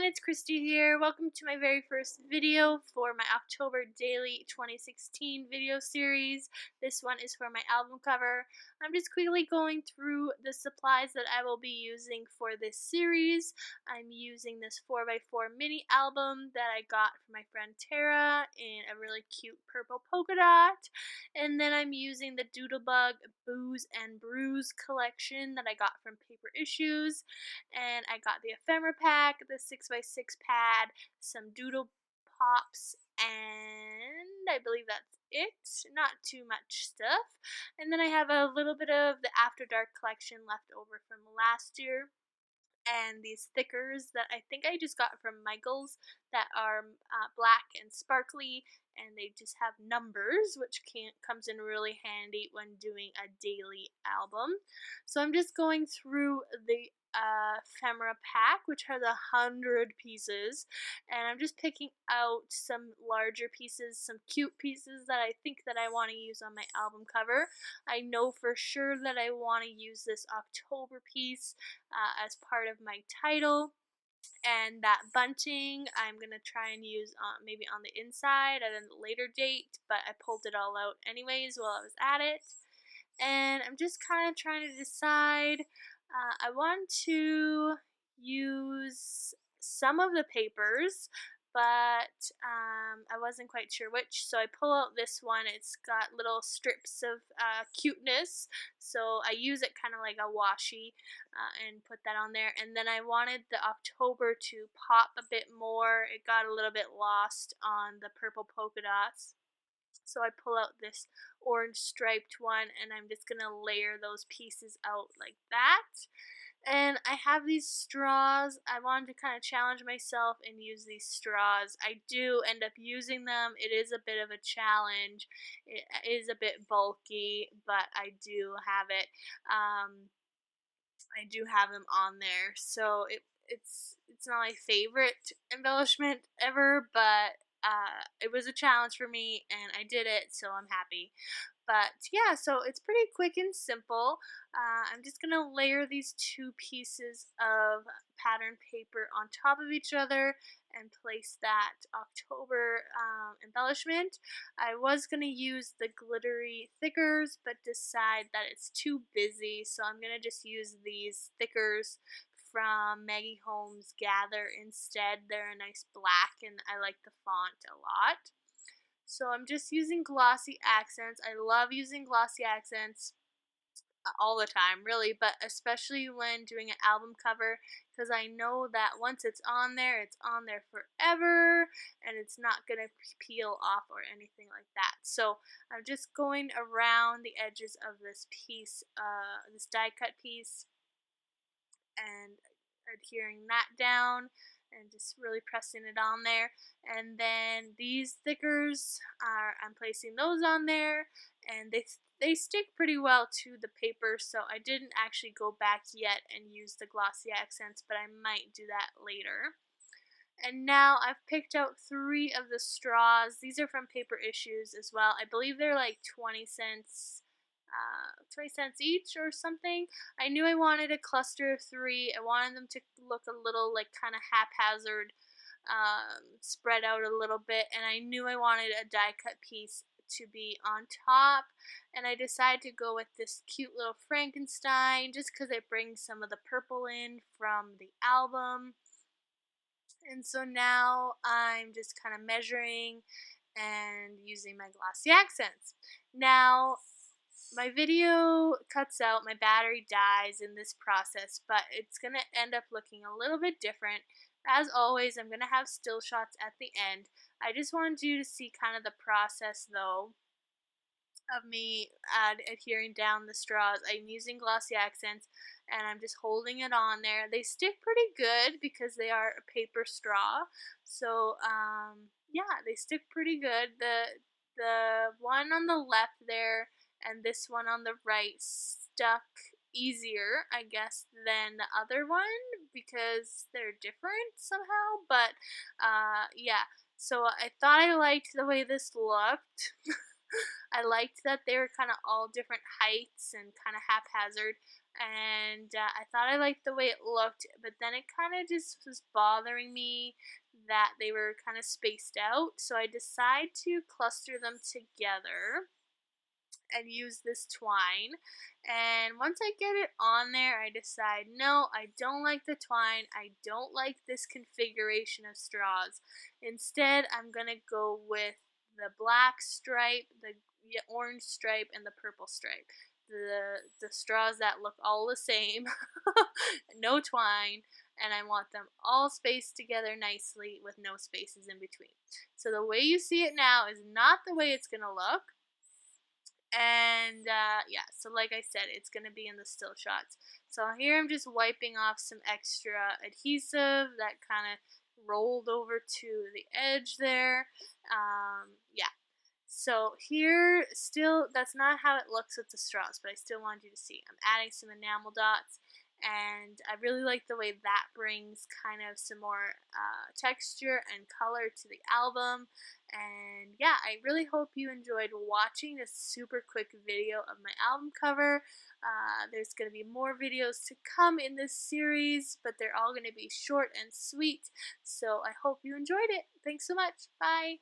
everyone, it's Christy here. Welcome to my very first video for my October Daily 2016 video series. This one is for my album cover. I'm just quickly going through the supplies that I will be using for this series. I'm using this 4x4 mini album that I got from my friend Tara in a really cute purple polka dot. And then I'm using the Doodlebug Booze and Brews collection that I got from Paper Issues, and I got the ephemera pack, the 6x6 pad, some doodle pops, and I believe that's it. Not too much stuff. And then I have a little bit of the After Dark collection left over from last year, and these stickers that I think I just got from Michaels that are black and sparkly, and they just have numbers, which comes in really handy when doing a daily album. So I'm just going through the ephemera pack, which has 100 pieces, and I'm just picking out some larger pieces, some cute pieces that I think that I want to use on my album cover. I know for sure that I want to use this October piece as part of my title, and that bunting I'm gonna try and use maybe on the inside at a later date, but I pulled it all out anyways while I was at it. And I'm just kind of trying to decide. I want to use some of the papers, but I wasn't quite sure which, so I pull out this one. It's got little strips of cuteness, so I use it kind of like a washi and put that on there. And then I wanted the October to pop a bit more. It got a little bit lost on the purple polka dots. So I pull out this orange striped one, and I'm just gonna layer those pieces out like that. And I have these straws. I wanted to kind of challenge myself and use these straws. I do end up using them. It is a bit of a challenge. It is a bit bulky, but I do have it. I do have them on there. So it's not my favorite embellishment ever, but it was a challenge for me and I did it, so I'm happy. But yeah, so it's pretty quick and simple. I'm just going to layer these two pieces of pattern paper on top of each other and place that October embellishment. I was going to use the glittery thickers, but decide that it's too busy, so I'm going to just use these thickers from Maggie Holmes Gather instead. They're a nice black and I like the font a lot. So I'm just using glossy accents. I love using glossy accents all the time, really, but especially when doing an album cover, because I know that once it's on there forever, and it's not going to peel off or anything like that. So I'm just going around the edges of this piece, this die cut piece, and adhering that down and just really pressing it on there. And then these thickers are, I'm placing those on there, and they stick pretty well to the paper, so I didn't actually go back yet and use the glossy accents, but I might do that later. And now I've picked out 3 of the straws. These are from Paper Issues as well. I believe they're like 20 cents, 20 cents each or something. I knew I wanted a cluster of 3. I wanted them to look a little like kind of haphazard, spread out a little bit, and I knew I wanted a die cut piece to be on top, and I decided to go with this cute little Frankenstein just because it brings some of the purple in from the album. And so now I'm just kind of measuring and using my glossy accents. Now, my video cuts out, my battery dies in this process, but it's going to end up looking a little bit different. As always, I'm going to have still shots at the end. I just wanted you to see kind of the process, though, of me adhering down the straws. I'm using glossy accents, and I'm just holding it on there. They stick pretty good because they are a paper straw, so yeah, they stick pretty good. The one on the left there and this one on the right stuck easier, I guess, than the other one because they're different somehow, but yeah, so I thought I liked the way this looked. I liked that they were kind of all different heights and kind of haphazard. and I thought I liked the way it looked, but then it kind of just was bothering me that they were kind of spaced out. So I decided to cluster them together and use this twine. And once I get it on there, I decide, no, I don't like the twine. I don't like this configuration of straws. Instead, I'm going to go with the black stripe, the orange stripe, and the purple stripe. The straws that look all the same, no twine, and I want them all spaced together nicely with no spaces in between. So the way you see it now is not the way it's going to look. And yeah, so like I said, it's going to be in the still shots. So here I'm just wiping off some extra adhesive that kind of rolled over to the edge there. Yeah, so here, still, that's not how it looks with the straws, but I still wanted you to see. I'm adding some enamel dots, and I really like the way that brings kind of some more texture and color to the album. And yeah, I really hope you enjoyed watching this super quick video of my album cover. There's going to be more videos to come in this series, but they're all going to be short and sweet. So I hope you enjoyed it. Thanks so much. Bye.